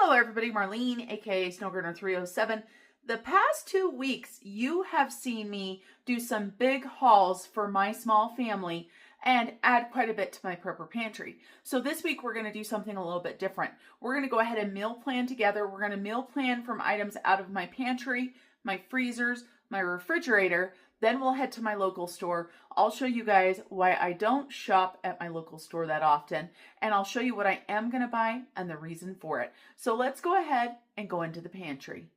Hello everybody, Marlene, aka Snowgurner307. The past 2 weeks, you have seen me do some big hauls for my small family and add quite a bit to my prepper pantry. So this week we're going to do something a little bit different. We're going to go ahead and meal plan together. We're going to meal plan from items out of my pantry, my freezers, my refrigerator. Then we'll head to my local store. I'll show you guys why I don't shop at my local store that often, and I'll show you what I am going to buy and the reason for it. So let's go ahead and go into the pantry.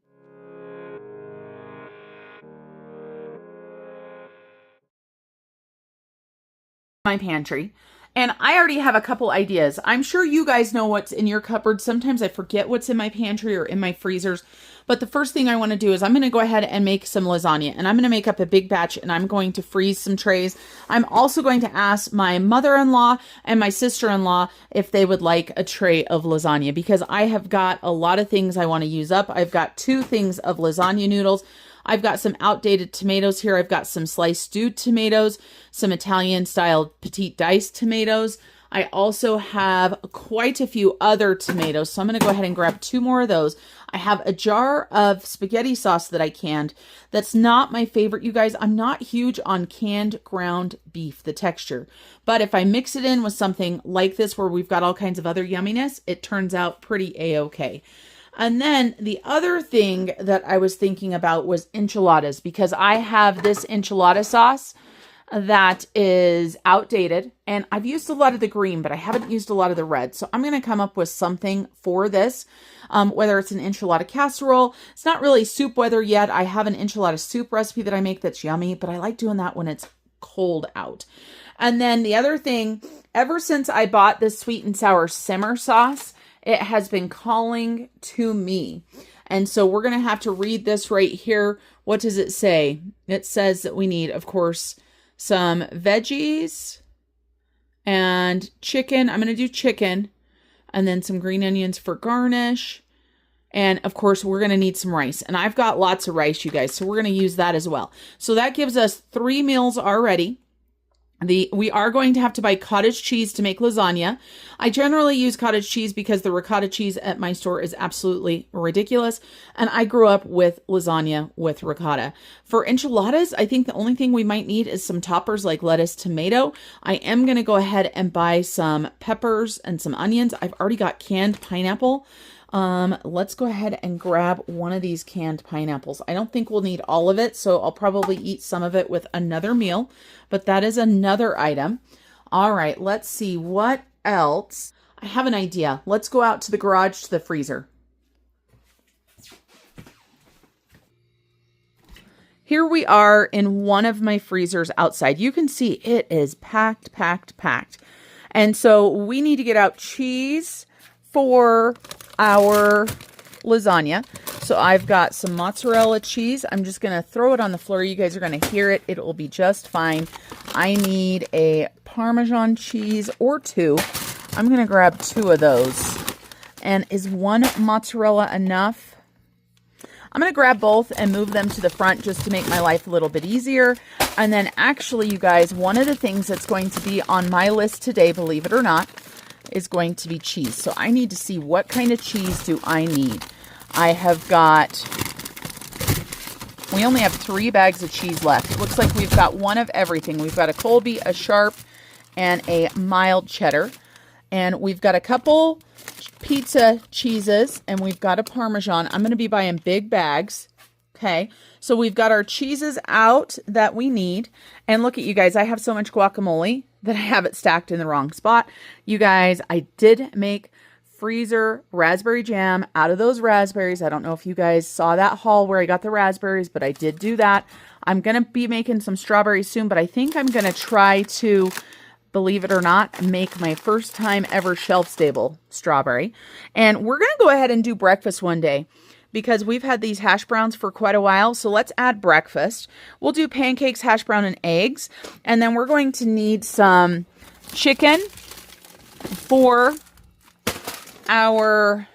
My pantry. And I already have a couple ideas. I'm sure you guys know what's in your cupboard. Sometimes I forget what's in my pantry or in my freezers. But the first thing I want to do is I'm going to go ahead and make some lasagna. And I'm going to make up a big batch and I'm going to freeze some trays. I'm also going to ask my mother-in-law and my sister-in-law if they would like a tray of lasagna. Because I have got a lot of things I want to use up. I've got 2 things of lasagna noodles. I've got some outdated tomatoes here. I've got some sliced stewed tomatoes, some Italian style petite diced tomatoes. I also have quite a few other tomatoes. So I'm going to go ahead and grab 2 more of those. I have a jar of spaghetti sauce that I canned. That's not my favorite, you guys. I'm not huge on canned ground beef, the texture. But if I mix it in with something like this where we've got all kinds of other yumminess, it turns out pretty a-okay. And then the other thing that I was thinking about was enchiladas, because I have this enchilada sauce that is outdated and I've used a lot of the green, but I haven't used a lot of the red. So I'm going to come up with something for this, whether it's an enchilada casserole. It's not really soup weather yet. I have an enchilada soup recipe that I make that's yummy, but I like doing that when it's cold out. And then the other thing, ever since I bought this sweet and sour simmer sauce, it has been calling to me. And so we're going to have to read this right here. What does it say? It says that we need, of course, some veggies and chicken. I'm going to do chicken and then some green onions for garnish. And of course, we're going to need some rice. And I've got lots of rice, you guys. So we're going to use that as well. So that gives us 3 meals already. We are going to have to buy cottage cheese to make lasagna. I generally use cottage cheese because the ricotta cheese at my store is absolutely ridiculous. And I grew up with lasagna with ricotta. For enchiladas, I think the only thing we might need is some toppers like lettuce, tomato. I am going to go ahead and buy some peppers and some onions. I've already got canned pineapple. Let's go ahead and grab one of these canned pineapples. I don't think we'll need all of it, so I'll probably eat some of it with another meal, but that is another item. All right, let's see what else. I have an idea. Let's go out to the garage to the freezer. Here we are in one of my freezers outside. You can see it is packed, packed, packed. And so we need to get out cheese for our lasagna. So I've got some mozzarella cheese. I'm just going to throw it on the floor. You guys are going to hear it. It will be just fine. I need a Parmesan cheese or 2. I'm going to grab 2 of those. And is 1 mozzarella enough? I'm going to grab both and move them to the front just to make my life a little bit easier. And then actually, you guys, one of the things that's going to be on my list today, believe it or not, is going to be cheese. So I need to see what kind of cheese do I need. I have got, we only have 3 bags of cheese left. It looks like we've got one of everything. We've got a Colby, a Sharp, and a mild cheddar. And we've got a couple pizza cheeses and we've got a Parmesan. I'm going to be buying big bags. Okay. So we've got our cheeses out that we need. And look at you guys. I have so much guacamole that I have it stacked in the wrong spot. You guys, I did make freezer raspberry jam out of those raspberries. I don't know if you guys saw that haul where I got the raspberries, but I did do that. I'm going to be making some strawberries soon, but I think I'm going to try to, believe it or not, make my first time ever shelf-stable strawberry. And we're going to go ahead and do breakfast one day, because we've had these hash browns for quite a while. So let's add breakfast. We'll do pancakes, hash brown, and eggs. And then we're going to need some chicken for our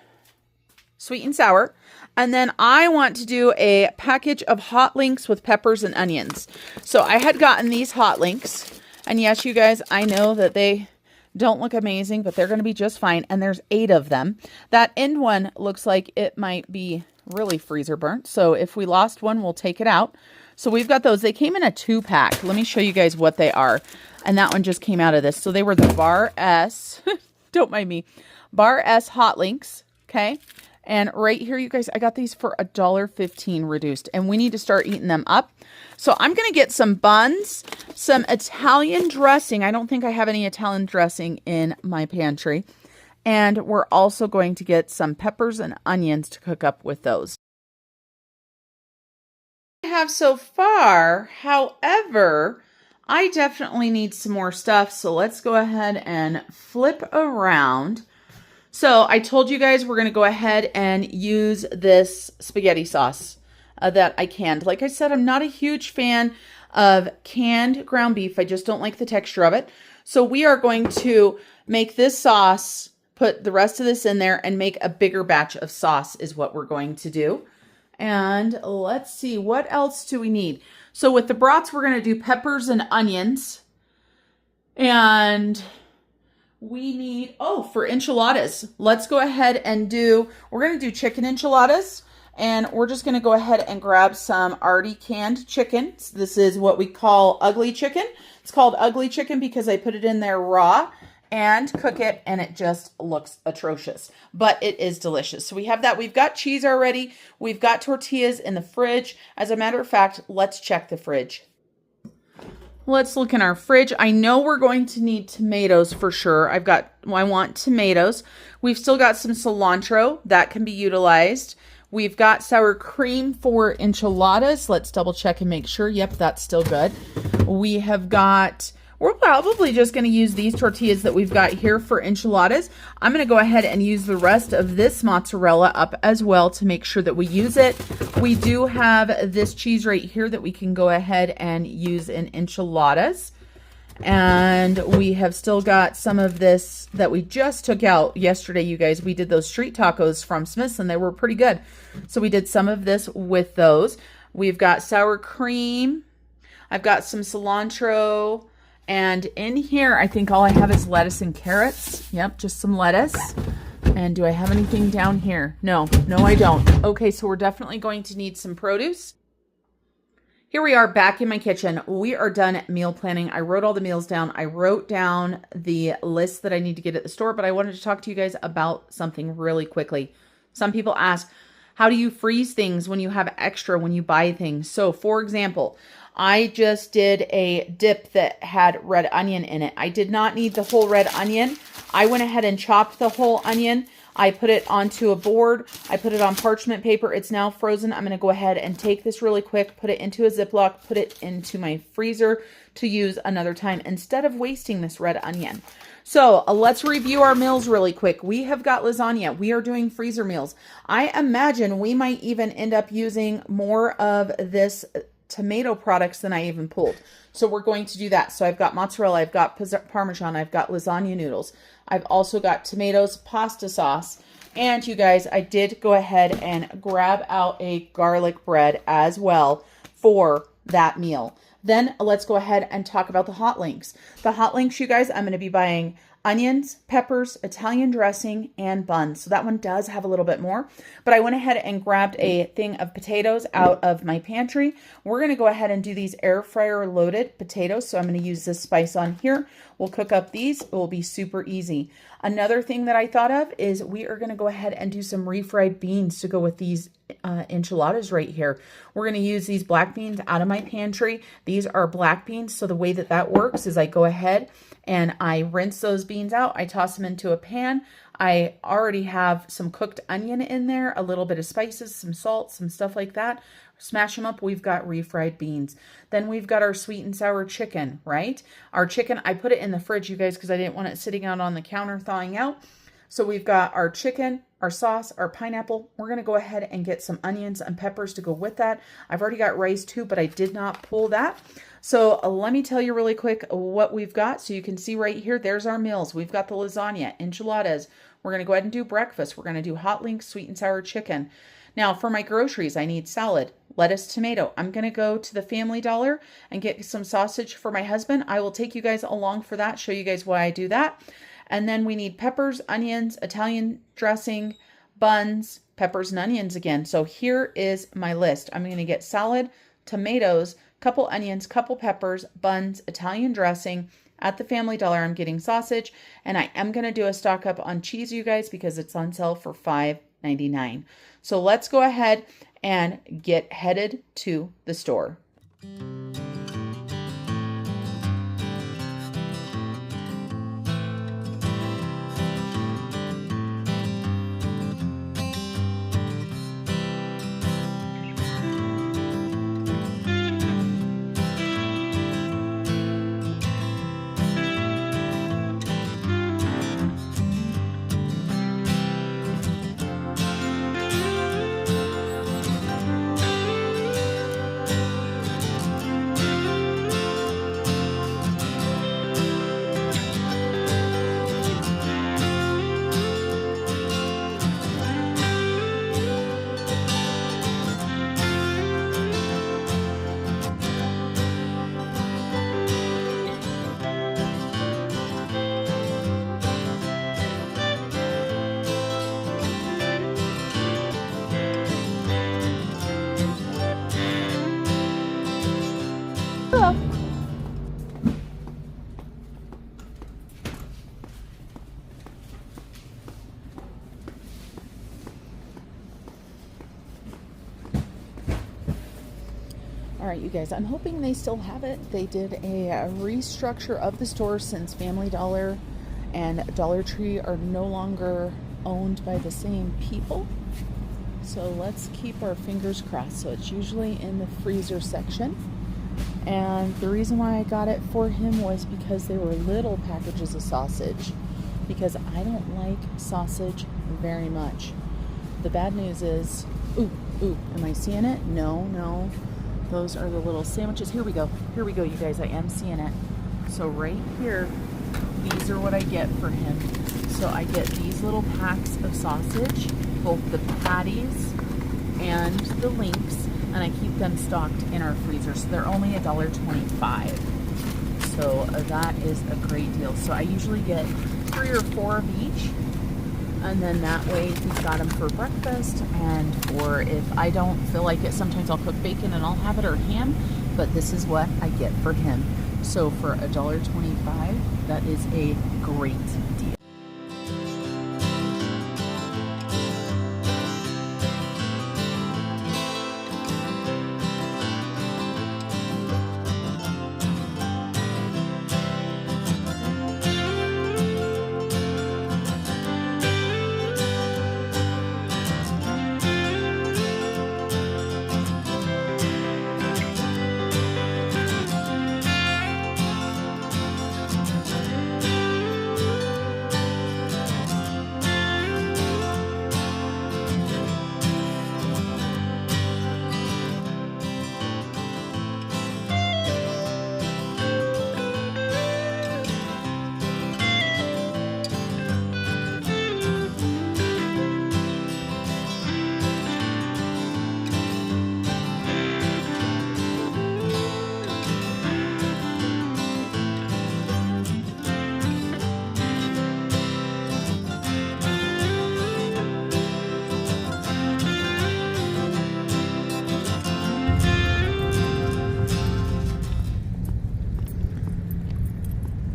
sweet and sour. And then I want to do a package of hot links with peppers and onions. So I had gotten these hot links. And yes, you guys, I know that they Don't look amazing, but they're going to be just fine. And there's 8 of them. That end one looks like it might be really freezer burnt. So if we lost one, we'll take it out. So we've got those. They came in a 2-pack. Let me show you guys what they are. And that one just came out of this. So they were the Bar S, don't mind me, Bar S Hot Links. Okay. And right here, you guys, I got these for $1.15 reduced, and we need to start eating them up. So I'm going to get some buns, some Italian dressing. I don't think I have any Italian dressing in my pantry. And we're also going to get some peppers and onions to cook up with those. I have so far, however, I definitely need some more stuff. So let's go ahead and flip around. So I told you guys we're going to go ahead and use this spaghetti sauce that I canned. Like I said, I'm not a huge fan of canned ground beef. I just don't like the texture of it. So we are going to make this sauce, put the rest of this in there, and make a bigger batch of sauce is what we're going to do. And let's see, what else do we need? So with the brats, we're going to do peppers and onions. And we need, oh, for enchiladas, let's go ahead and we're going to do chicken enchiladas, and we're just going to go ahead and grab some already canned chicken. So this is what we call ugly chicken. It's called ugly chicken because I put it in there raw and cook it, and it just looks atrocious, but it is delicious. So we have that. We've got cheese already. We've got tortillas in the fridge. As a matter of fact, let's check the fridge. Let's look in our fridge. I know we're going to need tomatoes for sure. I want tomatoes. We've still got some cilantro that can be utilized. We've got sour cream for enchiladas. Let's double check and make sure. Yep, that's still good. We're probably just going to use these tortillas that we've got here for enchiladas. I'm going to go ahead and use the rest of this mozzarella up as well to make sure that we use it. We do have this cheese right here that we can go ahead and use in enchiladas. And we have still got some of this that we just took out yesterday, you guys. We did those street tacos from Smith's, and they were pretty good. So we did some of this with those. We've got sour cream. I've got some cilantro. And in here, I think all I have is lettuce and carrots. Yep, just some lettuce. And do I have anything down here? No, I don't. Okay, so we're definitely going to need some produce. Here we are back in my kitchen. We are done meal planning. I wrote all the meals down. I wrote down the list that I need to get at the store, but I wanted to talk to you guys about something really quickly. Some people ask, how do you freeze things when you have extra, when you buy things? So for example, I just did a dip that had red onion in it. I did not need the whole red onion. I went ahead and chopped the whole onion. I put it onto a board. I put it on parchment paper. It's now frozen. I'm going to go ahead and take this really quick, put it into a Ziploc, put it into my freezer to use another time instead of wasting this red onion. So let's review our meals really quick. We have got lasagna. We are doing freezer meals. I imagine we might even end up using more of this tomato products than I even pulled. So we're going to do that. So I've got mozzarella, I've got Parmesan, I've got lasagna noodles. I've also got tomatoes, pasta sauce. And you guys, I did go ahead and grab out a garlic bread as well for that meal. Then let's go ahead and talk about the hot links. The hot links, you guys, I'm going to be buying onions, peppers, Italian dressing, and buns. So that one does have a little bit more, but I went ahead and grabbed a thing of potatoes out of my pantry. We're going to go ahead and do these air fryer loaded potatoes. So I'm going to use this spice on here. We'll cook up these. It will be super easy. Another thing that I thought of is we are going to go ahead and do some refried beans to go with these enchiladas right here. We're going to use these black beans out of my pantry. These are black beans. So the way that that works is I go ahead and I rinse those beans out. I toss them into a pan. I already have some cooked onion in there, a little bit of spices, some salt, some stuff like that. Smash them up. We've got refried beans. Then we've got our sweet and sour chicken, right? Our chicken, I put it in the fridge, you guys, because I didn't want it sitting out on the counter thawing out. So we've got our chicken, our sauce, our pineapple. We're going to go ahead and get some onions and peppers to go with that. I've already got rice too, but I did not pull that. So let me tell you really quick what we've got. So you can see right here, there's our meals. We've got the lasagna, enchiladas. We're going to go ahead and do breakfast. We're going to do hot links, sweet and sour chicken. Now for my groceries, I need salad, lettuce, tomato. I'm going to go to the Family Dollar and get some sausage for my husband. I will take you guys along for that, show you guys why I do that. And then we need peppers, onions, Italian dressing, buns, peppers and onions again. So here is my list. I'm going to get salad, tomatoes, couple onions, couple peppers, buns, Italian dressing. At the Family Dollar, I'm getting sausage, and I am going to do a stock up on cheese, you guys, because it's on sale for $5.99. So let's go ahead and get headed to the store. All right, you guys, I'm hoping they still have it. They did a restructure of the store since Family Dollar and Dollar Tree are no longer owned by the same people. So let's keep our fingers crossed. So it's usually in the freezer section. And the reason why I got it for him was because they were little packages of sausage, because I don't like sausage very much. The bad news is, am I seeing it? No. Those are the little sandwiches. Here we go, you guys. I am seeing it. So right here, these are what I get for him. So I get these little packs of sausage, both the patties and the links, and I keep them stocked in our freezer. So they're only $1.25. So that is a great deal. So I usually get 3 or 4 of each. And then that way we've got them for breakfast, or if I don't feel like it, sometimes I'll cook bacon and I'll have it, or ham, but this is what I get for him. So for $1.25, that is a great deal.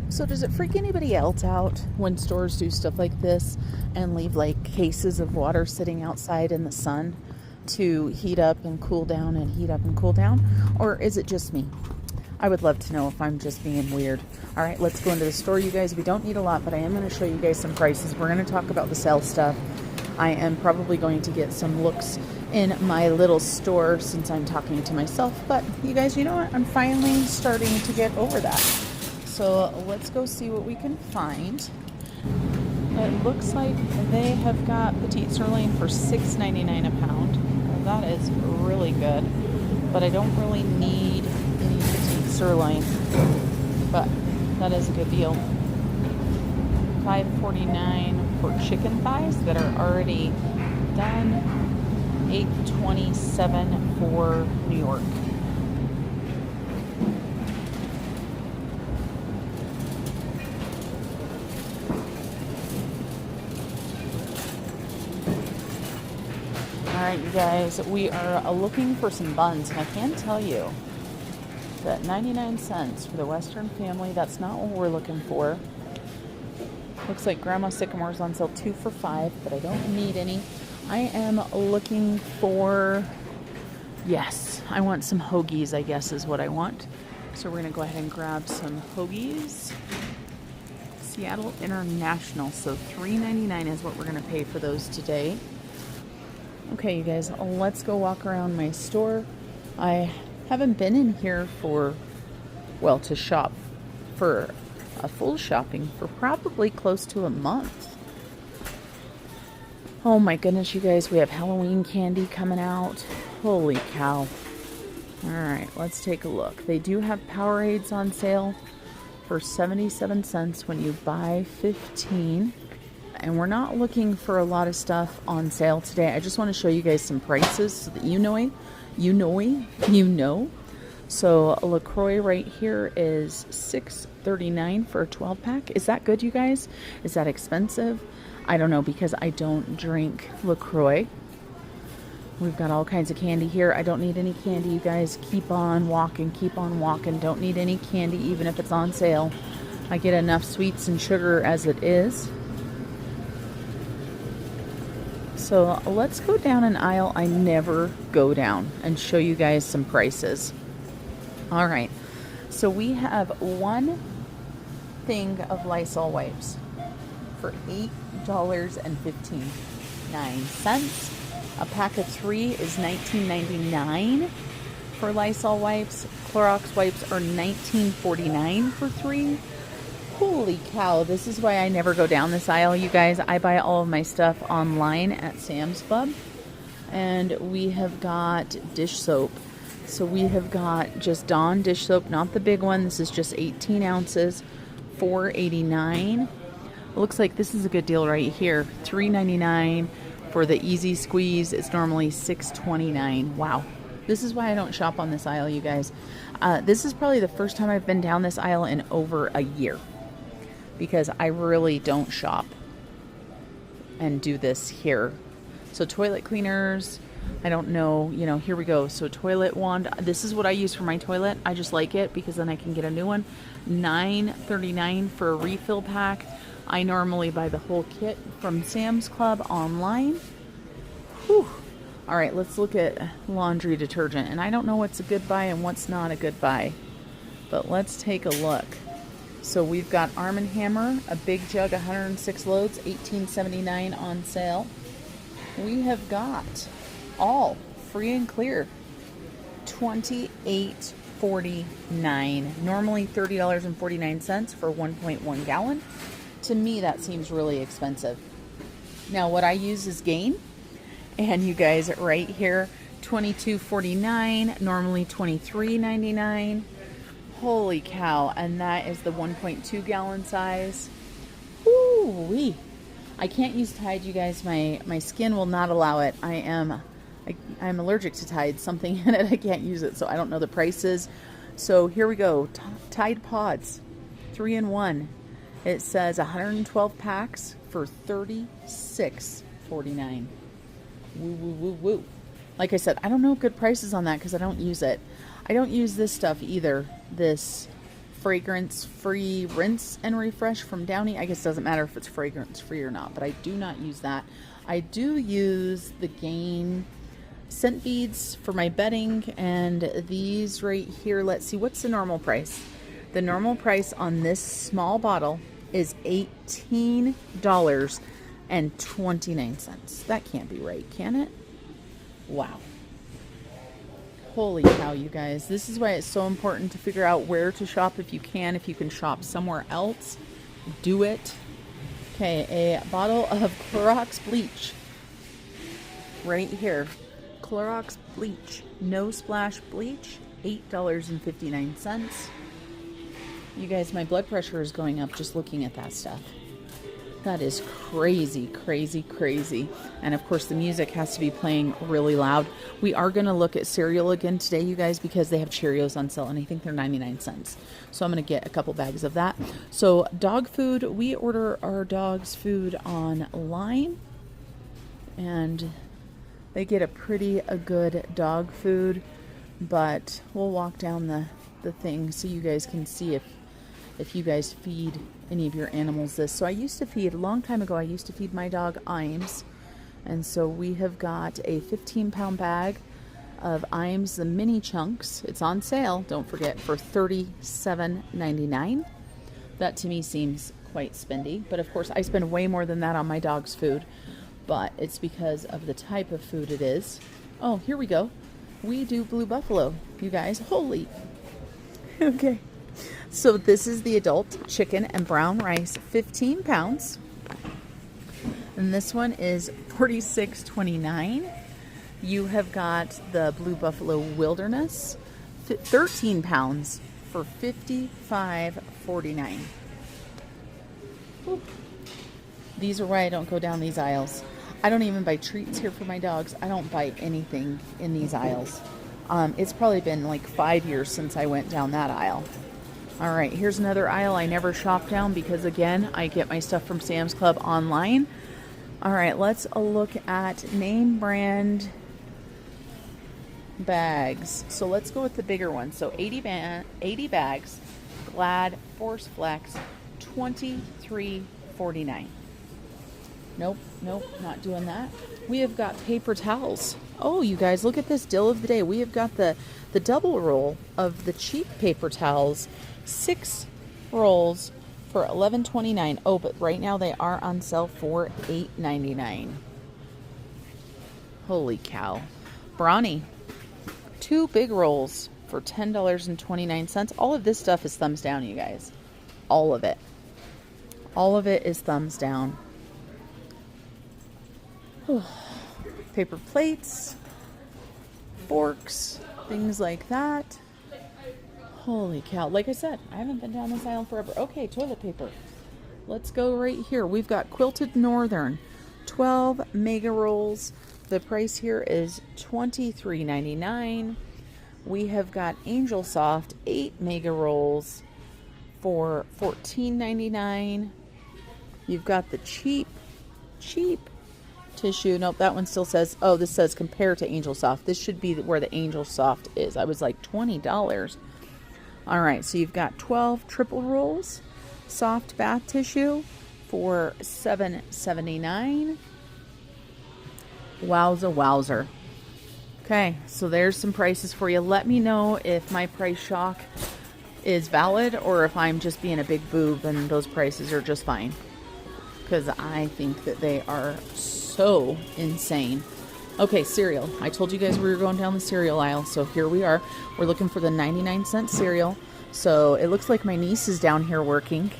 So does it freak anybody else out when stores do stuff like this and leave like cases of water sitting outside in the sun to heat up and cool down and heat up and cool down? Or is it just me? I would love to know if I'm just being weird. All right, let's go into the store, you guys. We don't need a lot, but I am going to show you guys some prices. We're going to talk about the sale stuff. I am probably going to get some looks in my little store since I'm talking to myself. But you guys, you know what? I'm finally starting to get over that. So let's go see what we can find. It looks like they have got petite sirloin for $6.99 a pound. Well, that is really good, but I don't really need any petite sirloin, but that is a good deal. $5.49 for chicken thighs that are already done. $8.27 for New York. right, you guys, we are looking for some buns, and I can tell you that 99 cents for the Western family, that's not what we're looking for. Looks like Grandma Sycamore's on sale 2 for $5, but I don't need any. I am looking for, yes, I want some hoagies, I guess is what I want. So we're going to go ahead and grab some hoagies. Seattle International, so $3.99 is what we're going to pay for those today. Okay, you guys, let's go walk around my store. I haven't been in here for, well, to shop for a full shopping for probably close to a month. Oh my goodness, you guys, we have Halloween candy coming out. Holy cow. All right, let's take a look. They do have Powerades on sale for 77 cents when you buy 15. And we're not looking for a lot of stuff on sale today. I just want to show you guys some prices so that you know. So a LaCroix right here is $6.39 for a 12-pack. Is that good, you guys? Is that expensive? I don't know, because I don't drink LaCroix. We've got all kinds of candy here. I don't need any candy, you guys. Keep on walking, keep on walking. Don't need any candy, even if it's on sale. I get enough sweets and sugar as it is. So let's go down an aisle I never go down and show you guys some prices. All right, so we have one thing of Lysol wipes for $8.59. A pack of 3 is $19.99 for Lysol wipes. Clorox wipes are $19.49 for 3. Holy cow, this is why I never go down this aisle, you guys. I buy all of my stuff online at Sam's Club. And we have got dish soap. So we have got just Dawn dish soap, not the big one. This is just 18 ounces, $4.89. It looks like this is a good deal right here. $3.99 for the Easy Squeeze. It's normally $6.29. Wow. This is why I don't shop on this aisle, you guys. This is probably the first time I've been down this aisle in over a year, because I really don't shop and do this here. So toilet cleaners, I don't know, here we go. So toilet wand, this is what I use for my toilet. I just like it because then I can get a new one. $9.39 for a refill pack. I normally buy the whole kit from Sam's Club online. Whew. All right, let's look at laundry detergent. And I don't know what's a good buy and what's not a good buy, but let's take a look. So we've got Arm & Hammer, a big jug, 106 loads, $18.79 on sale. We have got all free and clear, $28.49. Normally $30.49 for 1.1 gallon. To me, that seems really expensive. Now, what I use is Gain. And you guys, right here, $22.49, normally $23.99. Holy cow. And that is the 1.2 gallon size. Ooh-wee. I can't use Tide, you guys. My skin will not allow it. I'm allergic to Tide. Something in it, I can't use it. So I don't know the prices. So here we go. Tide Pods, 3-in-1. It says 112 packs for $36.49. Woo, woo, woo, woo. Like I said, I don't know good prices on that because I don't use it. I don't use this stuff either. This fragrance-free rinse and refresh from Downy. I guess it doesn't matter if it's fragrance-free or not, but I do not use that. I do use the Gain scent beads for my bedding, and these right here, let's see, what's the normal price? The normal price on this small bottle is $18.29. That can't be right, can it? Wow. Holy cow, you guys. This is why it's so important to figure out where to shop if you can. If you can shop somewhere else, do it. Okay, a bottle of Clorox bleach. Right here. Clorox bleach. No splash bleach. $8.59. You guys, my blood pressure is going up just looking at that stuff. That is crazy, crazy, crazy. And of course the music has to be playing really loud. We are going to look at cereal again today, you guys, because they have Cheerios on sale and I think they're 99 cents. So I'm going to get a couple bags of that. So dog food, we order our dog's food online. And They get a good dog food, but we'll walk down the thing so you guys can see if you guys feed any of your animals this. So I used to feed, a long time ago, I used to feed my dog Iams. And so we have got a 15-pound bag of Iams, the mini chunks. It's on sale, don't forget, for $37.99. That to me seems quite spendy. But of course, I spend way more than that on my dog's food. But it's because of the type of food it is. Oh, here we go. We do Blue Buffalo, you guys. Holy. Okay. So this is the adult chicken and brown rice, 15 pounds. And this one is $46.29. You have got the Blue Buffalo Wilderness, 13 pounds for $55.49. These are why I don't go down these aisles. I don't even buy treats here for my dogs. I don't buy anything in these aisles. It's probably been like 5 years since I went down that aisle. All right, here's another aisle I never shop down because, again, I get my stuff from Sam's Club online. All right, let's look at name brand bags. So let's go with the bigger one. So 80 bags, Glad Force Flex, $23.49. Nope, not doing that. We have got paper towels. Oh, you guys, look at this deal of the day. We have got the double roll of the cheap paper towels. 6 rolls for $11.29. Oh, but right now they are on sale for $8.99. Holy cow. Brawny. 2 big rolls for $10.29. All of this stuff is thumbs down, you guys. All of it. All of it is thumbs down. Paper plates, forks, things like that. Holy cow. Like I said, I haven't been down this aisle forever. Okay, toilet paper. Let's go right here. We've got Quilted Northern, 12 mega rolls. The price here is $23.99. We have got Angel Soft, 8 mega rolls for $14.99. You've got the cheap tissue. Nope, that one still says, oh, this says compare to Angel Soft. This should be where the Angel Soft is. I was like $20. All right, so you've got 12 triple rolls, soft bath tissue for $7.79. Wowzer. Okay, so there's some prices for you. Let me know if my price shock is valid or if I'm just being a big boob and those prices are just fine. Because I think that they are so insane. Okay, cereal. I told you guys we were going down the cereal aisle, so here we are. We're looking for the 99-cent cereal. So it looks like my niece is down here working.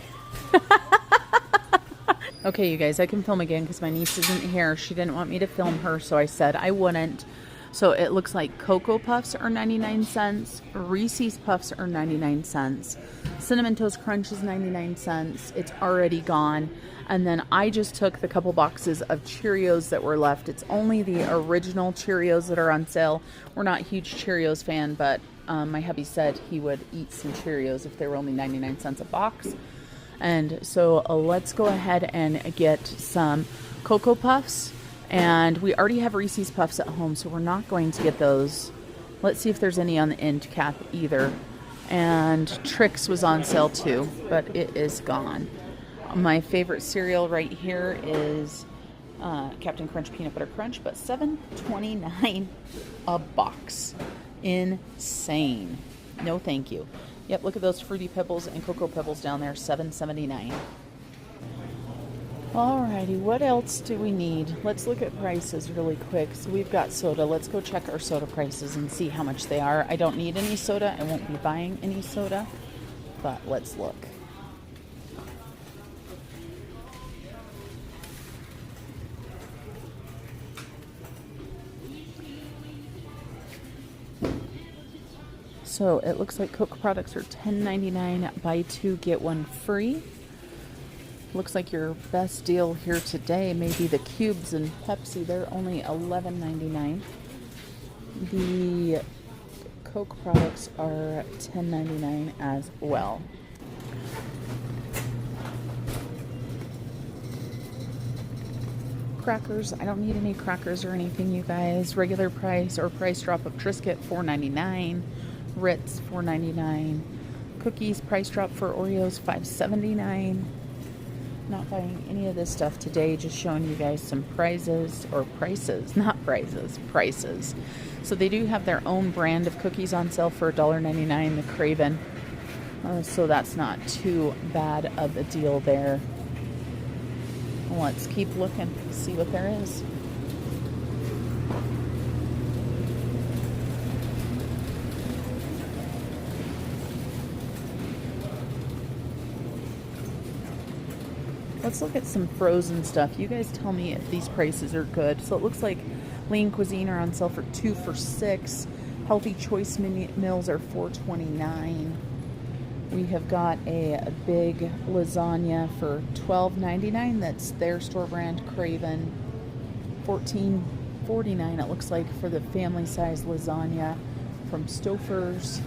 Okay, you guys, I can film again because my niece isn't here. She didn't want me to film her, so I said I wouldn't. So it looks like Cocoa Puffs are 99 cents. Reese's Puffs are 99 cents. Cinnamon Toast Crunch is 99 cents. It's already gone. And then I just took the couple boxes of Cheerios that were left. It's only the original Cheerios that are on sale. We're not a huge Cheerios fan, but my hubby said he would eat some Cheerios if they were only 99 cents a box. And so let's go ahead and get some Cocoa Puffs. And we already have Reese's Puffs at home, so we're not going to get those. Let's see if there's any on the end cap either. And Trix was on sale too, but it is gone. My favorite cereal right here is Captain Crunch Peanut Butter Crunch, but $7.29 a box. Insane. No thank you. Yep, look at those Fruity Pebbles and Cocoa Pebbles down there, $7.79. Alrighty, what else do we need? Let's look at prices really quick. So we've got soda. Let's go check our soda prices and see how much they are. I don't need any soda. I won't be buying any soda, but let's look. So it looks like Coke products are $10.99, buy 2, get 1 free. Looks like your best deal here today may be the cubes and Pepsi. They're only $11.99. The Coke products are $10.99 as well. Crackers. I don't need any crackers or anything, you guys. Regular price or price drop of Triscuit, $4.99. Ritz, $4.99. Cookies, price drop for Oreos, $5.79. Not buying any of this stuff today, just showing you guys some prices, or prices, not prices, prices. So they do have their own brand of cookies on sale for $1.99, the Craven. So that's not too bad of a deal there. Let's keep looking, see what there is. Let's look at some frozen stuff. You guys tell me if these prices are good. So it looks like Lean Cuisine are on sale for 2 for $6. Healthy Choice meals are $4.29. We have got a big lasagna for $12.99. That's their store brand, Craven. $14.49 it looks like for the family size lasagna from Stouffer's.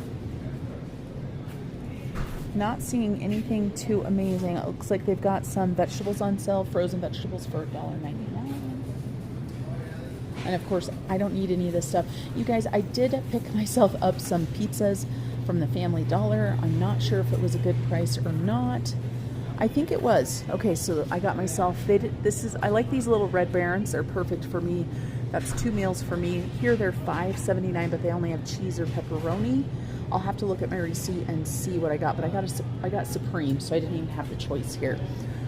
Not seeing anything too amazing. It looks like they've got some vegetables on sale, frozen vegetables for $1.99. And of course, I don't need any of this stuff. You guys, I did pick myself up some pizzas from the Family Dollar. I'm not sure if it was a good price or not. I think it was. Okay, so I got myself, I like these little Red Barons. They're perfect for me. That's 2 meals for me. Here they're $5.79, but they only have cheese or pepperoni. I'll have to look at my receipt and see what I got, but I got Supreme, so I didn't even have the choice here.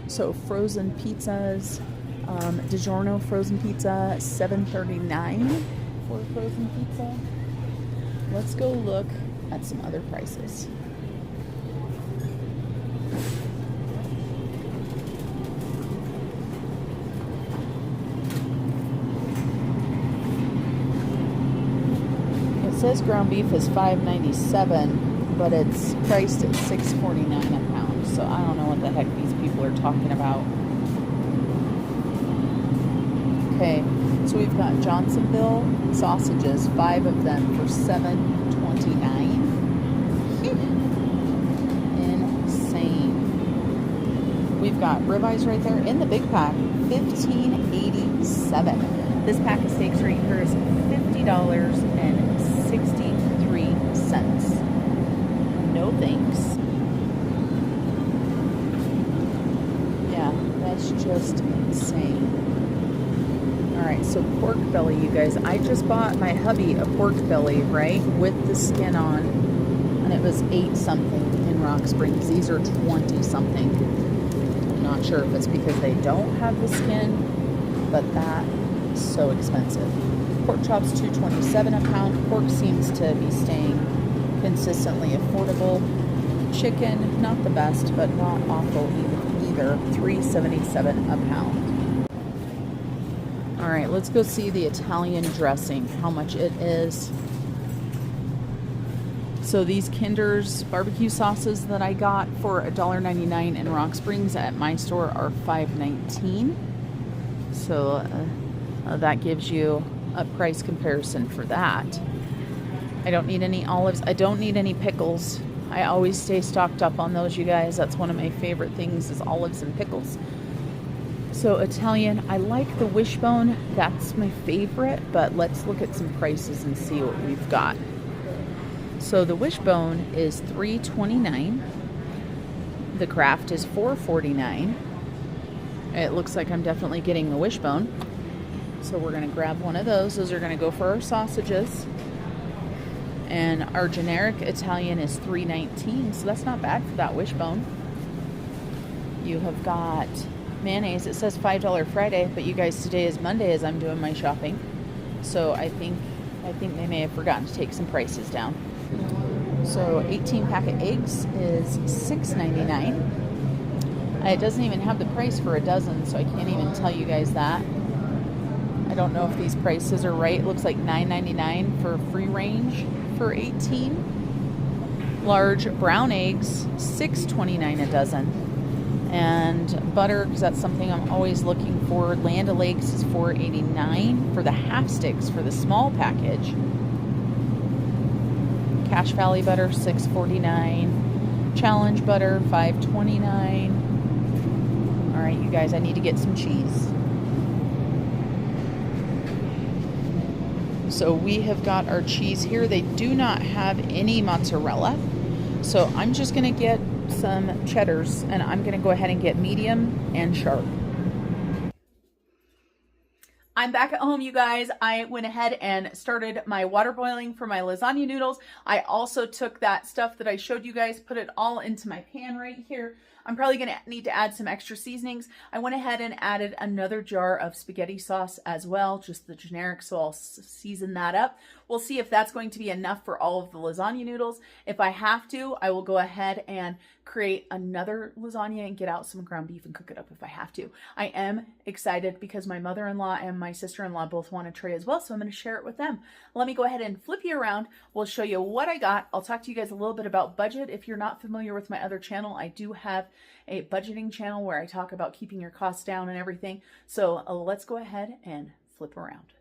So frozen pizzas, DiGiorno frozen pizza, $7.39 for a frozen pizza. Let's go look at some other prices. It says ground beef is $5.97, but it's priced at $6.49 a pound. So I don't know what the heck these people are talking about. Okay, so we've got Johnsonville sausages, 5 of them for $7.29. Insane. We've got ribeyes right there in the big pack, $15.87. This pack of steaks right here is $50.63. No thanks. Yeah, that's just insane. Alright, so pork belly, you guys. I just bought my hubby a pork belly, right, with the skin on, and it was 8 something in Rock Springs. These are 20 something. I'm not sure if it's because they don't have the skin, but that is so expensive. Pork chops, $2.27 a pound. Pork seems to be staying consistently affordable. Chicken, not the best, but not awful either. $3.77 a pound. All right, let's go see the Italian dressing, how much it is. So these Kinder's barbecue sauces that I got for $1.99 in Rock Springs at my store are $5.19. So that gives you a price comparison for that. I don't need any olives. I don't need any pickles. I always stay stocked up on those, you guys. That's one of my favorite things is olives and pickles. So Italian, I like the wishbone. That's my favorite, but let's look at some prices and see what we've got. So the wishbone is $3.29. The Kraft is $4.49. It looks like I'm definitely getting the wishbone. So we're going to grab one of those. Those are going to go for our sausages. And our generic Italian is $3.19, so that's not bad for that wishbone. You have got mayonnaise. It says $5 Friday, but you guys, today is Monday as I'm doing my shopping. So I think they may have forgotten to take some prices down. So 18 pack of eggs is $6.99. It doesn't even have the price for a dozen, so I can't even tell you guys that. I don't know if these prices are right. It looks like $9.99 for free range for 18. Large brown eggs, $6.29 a dozen. And butter, because that's something I'm always looking for. Land O'Lakes is $4.89 for the half sticks for the small package. Cache Valley butter, $6.49. Challenge butter, $5.29. All right, you guys, I need to get some cheese. So we have got our cheese here. They do not have any mozzarella. So I'm just gonna get some cheddars, and I'm gonna go ahead and get medium and sharp. I'm back at home, you guys. I went ahead and started my water boiling for my lasagna noodles. I also took that stuff that I showed you guys, put it all into my pan right here. I'm probably going to need to add some extra seasonings. I went ahead and added another jar of spaghetti sauce as well, just the generic, so I'll season that up. We'll see if that's going to be enough for all of the lasagna noodles. If I have to, I will go ahead and create another lasagna and get out some ground beef and cook it up if I have to. I am excited because my mother-in-law and my sister-in-law both want a tray as well, so I'm going to share it with them. Let me go ahead and flip you around. We'll show you what I got. I'll talk to you guys a little bit about budget. If you're not familiar with my other channel, I do have a budgeting channel where I talk about keeping your costs down and everything. So let's go ahead and flip around.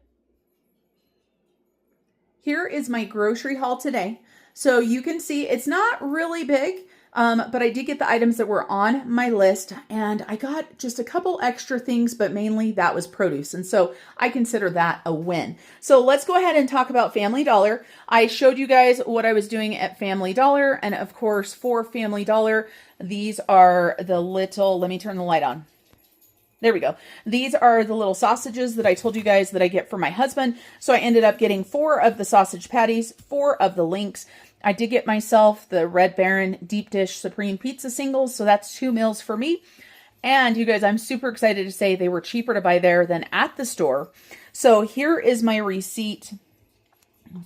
Here is my grocery haul today. So you can see it's not really big, but I did get the items that were on my list, and I got just a couple extra things, but mainly that was produce. And so I consider that a win. So let's go ahead and talk about Family Dollar. I showed you guys what I was doing at Family Dollar. And of course, for Family Dollar, these are the little, let me turn the light on. There we go. These are the little sausages that I told you guys that I get for my husband. So I ended up getting 4 of the sausage patties, 4 of the links. I did get myself the Red Baron Deep Dish Supreme Pizza singles. So that's 2 meals for me. And you guys, I'm super excited to say they were cheaper to buy there than at the store. So here is my receipt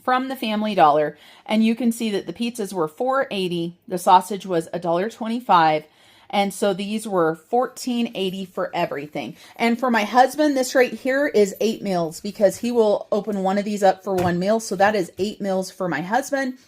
from the Family Dollar. And you can see that the pizzas were $4.80. The sausage was $1.25. And so these were $14.80 for everything. And for my husband, this right here is 8 meals because he will open one of these up for 1 meal. So that is 8 meals for my husband.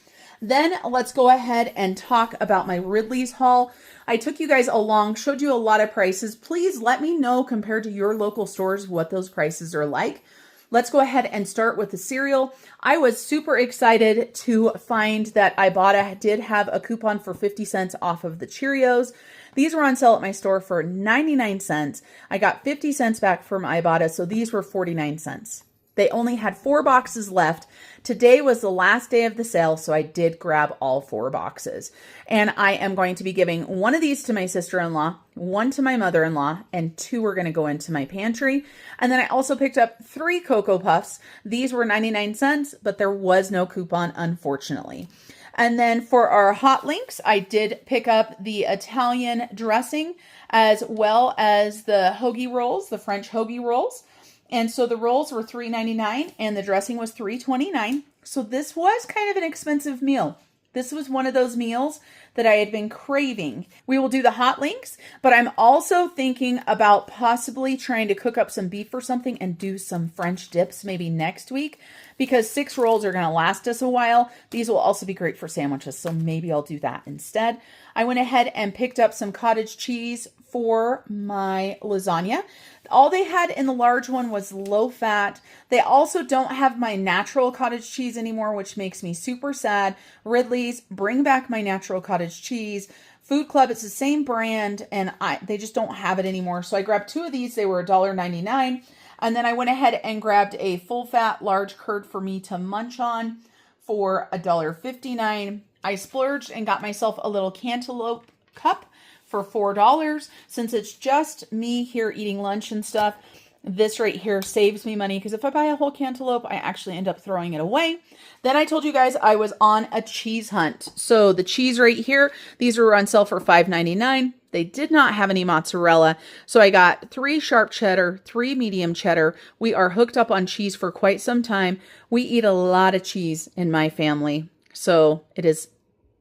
Then let's go ahead and talk about my Ridley's haul. I took you guys along, showed you a lot of prices. Please let me know compared to your local stores what those prices are like. Let's go ahead and start with the cereal. I was super excited to find that Ibotta did have a coupon for 50 cents off of the Cheerios. These were on sale at my store for 99 cents. I got 50 cents back from Ibotta, so these were 49 cents. They only had 4 boxes left. Today was the last day of the sale, so I did grab all 4 boxes. And I am going to be giving 1 of these to my sister-in-law, 1 to my mother-in-law, and 2 are going to go into my pantry. And then I also picked up 3 Cocoa Puffs. These were 99 cents, but there was no coupon, unfortunately. And then for our hot links, I did pick up the Italian dressing as well as the hoagie rolls, the French hoagie rolls. And so the rolls were $3.99 and the dressing was $3.29. So this was kind of an expensive meal. This was one of those meals that I had been craving. We will do the hot links, but I'm also thinking about possibly trying to cook up some beef or something and do some French dips maybe next week because 6 rolls are going to last us a while. These will also be great for sandwiches, so maybe I'll do that instead. I went ahead and picked up some cottage cheese for my lasagna. All they had in the large one was low fat. They also don't have my natural cottage cheese anymore, which makes me super sad. Ridley's, bring back my natural cottage cheese. Food Club, it's the same brand, and they just don't have it anymore. So I grabbed 2 of these. They were $1.99. And then I went ahead and grabbed a full-fat large curd for me to munch on for $1.59. I splurged and got myself a little cantaloupe cup for $4. Since it's just me here eating lunch and stuff, this right here saves me money because if I buy a whole cantaloupe, I actually end up throwing it away. Then I told you guys I was on a cheese hunt. So the cheese right here, these were on sale for $5.99. They did not have any mozzarella. So I got 3 sharp cheddar, 3 medium cheddar. We are hooked up on cheese for quite some time. We eat a lot of cheese in my family. So it is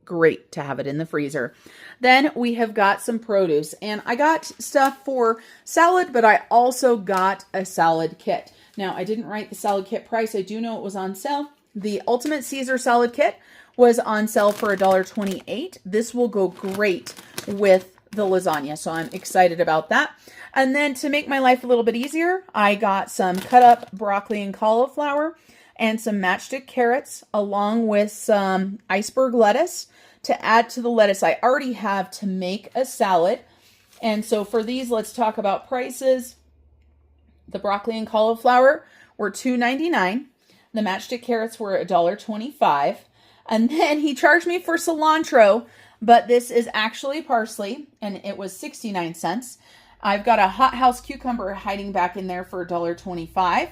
great to have it in the freezer. Then we have got some produce, and I got stuff for salad, but I also got a salad kit. Now, I didn't write the salad kit price. I do know it was on sale. The Ultimate Caesar salad kit was on sale for $1.28. This will go great with the lasagna, so I'm excited about that. And then to make my life a little bit easier, I got some cut up broccoli and cauliflower and some matchstick carrots along with some iceberg lettuce to add to the lettuce I already have to make a salad. And so for these, let's talk about prices. The broccoli and cauliflower were $2.99. The matchstick carrots were $1.25. And then he charged me for cilantro, but this is actually parsley, and it was 69 cents. I've got a hothouse cucumber hiding back in there for $1.25.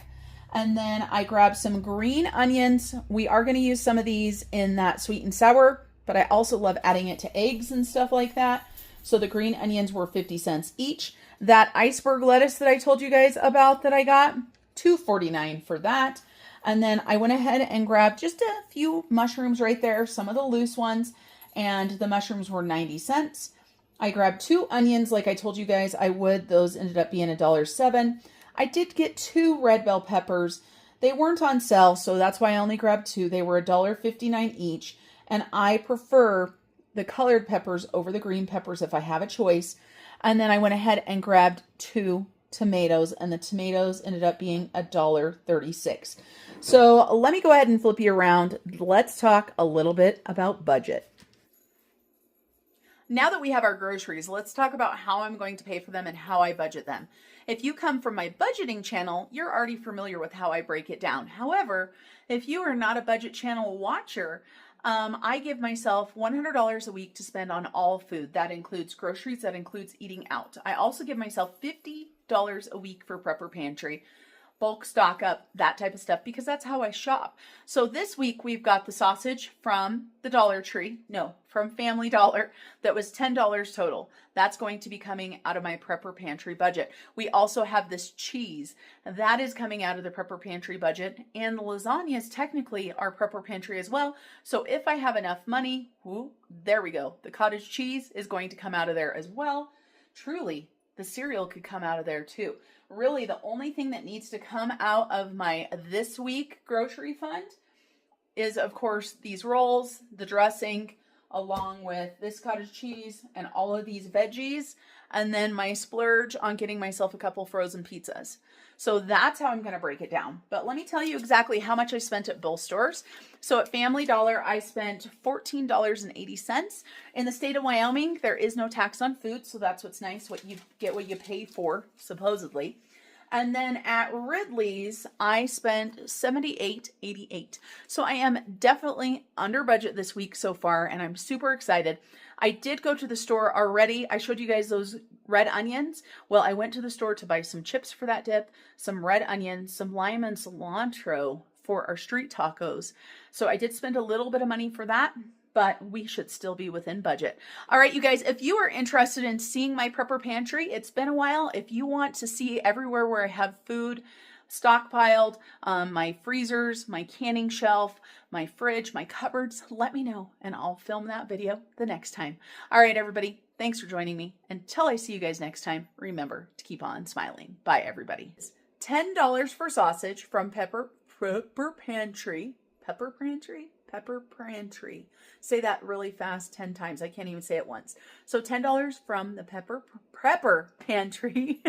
And then I grabbed some green onions. We are going to use some of these in that sweet and sour, but I also love adding it to eggs and stuff like that. So the green onions were 50 cents each. That iceberg lettuce that I told you guys about that I got, $2.49 for that. And then I went ahead and grabbed just a few mushrooms right there, some of the loose ones, and the mushrooms were 90 cents. I grabbed 2 onions like I told you guys I would. Those ended up being $1.07. I did get 2 red bell peppers. They weren't on sale, so that's why I only grabbed 2. They were $1.59 each, and I prefer the colored peppers over the green peppers if I have a choice. And then I went ahead and grabbed 2 tomatoes, and the tomatoes ended up being $1.36. So let me go ahead and flip you around. Let's talk a little bit about budget. Now that we have our groceries, let's talk about how I'm going to pay for them and how I budget them. If you come from my budgeting channel, you're already familiar with how I break it down. However, if you are not a budget channel watcher, I give myself $100 a week to spend on all food. That includes groceries, that includes eating out. I also give myself $50 a week for Prepper Pantry, bulk stock up, that type of stuff, because that's how I shop. So this week we've got the sausage from the Dollar Tree, no, from Family Dollar, that was $10 total. That's going to be coming out of my Prepper Pantry budget. We also have this cheese that is coming out of the Prepper Pantry budget, and the lasagnas technically are Prepper Pantry as well. So if I have enough money, there we go. The cottage cheese is going to come out of there as well. Truly, the cereal could come out of there too. Really, the only thing that needs to come out of my this week grocery fund is, of course, these rolls, the dressing, along with this cottage cheese and all of these veggies, and then my splurge on getting myself a couple frozen pizzas. So that's how I'm going to break it down. But let me tell you exactly how much I spent at both stores. So at Family Dollar, I spent $14.80. In the state of Wyoming, there is no tax on food, so that's what's nice. What you get what you pay for, supposedly. And then at Ridley's, I spent $78.88. So I am definitely under budget this week so far, and I'm super excited. I did go to the store already. I showed you guys those red onions. Well, I went to the store to buy some chips for that dip, some red onions, some lime and cilantro for our street tacos. So I did spend a little bit of money for that, but we should still be within budget. All right, you guys, if you are interested in seeing my Prepper Pantry, it's been a while. If you want to see everywhere where I have food stockpiled, my freezers, my canning shelf, my fridge, my cupboards, let me know and I'll film that video the next time. All right, everybody, thanks for joining me. Until I see you guys next time, remember to keep on smiling. Bye, everybody. It's $10 for sausage from Prepper Pantry. Prepper Pantry? Prepper Pantry. Say that really fast 10 times. I can't even say it once. So $10 from the Prepper Pantry.